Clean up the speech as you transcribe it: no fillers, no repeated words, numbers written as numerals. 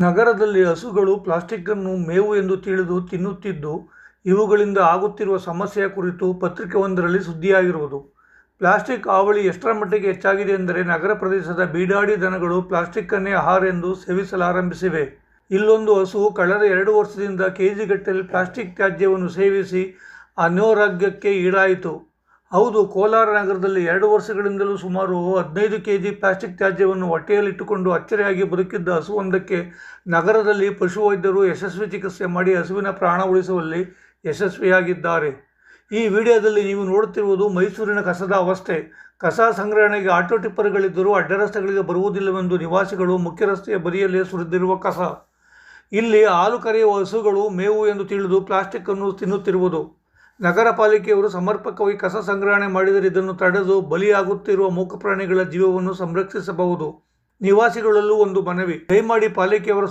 ನಗರದಲ್ಲಿ ಹಸುಗಳು ಪ್ಲಾಸ್ಟಿಕ್ ಅನ್ನು ಮೇವು ಎಂದು ತಿಳಿದು ತಿನ್ನುತ್ತಿದ್ದು, ಇವುಗಳಿಂದ ಆಗುತ್ತಿರುವ ಸಮಸ್ಯೆಯ ಕುರಿತು ಪತ್ರಿಕೆಯೊಂದರಲ್ಲಿ ಸುದ್ದಿಯಾಗಿರುವುದು. ಪ್ಲಾಸ್ಟಿಕ್ ಹಾವಳಿ ಎಷ್ಟರ ಮಟ್ಟಿಗೆ ಹೆಚ್ಚಾಗಿದೆ ಎಂದರೆ, ನಗರ ಪ್ರದೇಶದ ಬೀಡಾಡಿ ದನಗಳು ಪ್ಲಾಸ್ಟಿಕ್ ಅನ್ನೇ ಆಹಾರ ಎಂದು ಸೇವಿಸಲಾರಂಭಿಸಿವೆ. ಇಲ್ಲೊಂದು ಹಸು ಕಳೆದ 2 ವರ್ಷದಿಂದ ಕೆಜಿಗಟ್ಟಲೆ ಪ್ಲಾಸ್ಟಿಕ್ ತ್ಯಾಜ್ಯವನ್ನು ಸೇವಿಸಿ ಅನಾರೋಗ್ಯಕ್ಕೆ ಈಡಾಯಿತು. ಹೌದು, ಕೋಲಾರ ನಗರದಲ್ಲಿ 2 ವರ್ಷಗಳಿಂದಲೂ ಸುಮಾರು 15 ಕೆಜಿ ಪ್ಲಾಸ್ಟಿಕ್ ತ್ಯಾಜ್ಯವನ್ನು ಹೊಟ್ಟೆಯಲ್ಲಿಟ್ಟುಕೊಂಡು ಅಚ್ಚರಿಯಾಗಿ ಬದುಕಿದ್ದ ಹಸುವೊಂದಕ್ಕೆ ನಗರದಲ್ಲಿ ಪಶುವೈದ್ಯರು ಯಶಸ್ವಿ ಚಿಕಿತ್ಸೆ ಮಾಡಿ ಹಸುವಿನ ಪ್ರಾಣ ಉಳಿಸುವಲ್ಲಿ ಯಶಸ್ವಿಯಾಗಿದ್ದಾರೆ. ಈ ವಿಡಿಯೋದಲ್ಲಿ ನೀವು ನೋಡುತ್ತಿರುವುದು ಮೈಸೂರಿನ ಕಸದ ಅವಸ್ಥೆ. ಕಸ ಸಂಗ್ರಹಣೆಗೆ ಆಟೋ ಟಿಪ್ಪರ್ಗಳಿದ್ದರೂ ಅಡ್ಡರಸ್ತೆಗಳಿಗೆ ಬರುವುದಿಲ್ಲವೆಂದು ನಿವಾಸಿಗಳು ಮುಖ್ಯ ರಸ್ತೆಯ ಬದಿಯಲ್ಲೇ ಸುರಿದಿರುವ ಕಸ. ಇಲ್ಲಿ ಹಾಲು ಕರೆಯುವ ಹಸುಗಳು ಮೇವು ಎಂದು ತಿಳಿದು ಪ್ಲಾಸ್ಟಿಕ್ ಅನ್ನು ತಿನ್ನುತ್ತಿರುವುದು. ನಗರ ಪಾಲಿಕೆಯವರು ಸಮರ್ಪಕವಾಗಿ ಕಸ ಸಂಗ್ರಹಣೆ ಮಾಡಿದರೆ ಇದನ್ನು ತಡೆದು ಬಲಿಯಾಗುತ್ತಿರುವ ಮೂಕ ಪ್ರಾಣಿಗಳ ಜೀವವನ್ನು ಸಂರಕ್ಷಿಸಬಹುದು. ನಿವಾಸಿಗಳಲ್ಲೂ ಒಂದು ಮನವಿ, ದಯಮಾಡಿ ಪಾಲಿಕೆಯವರ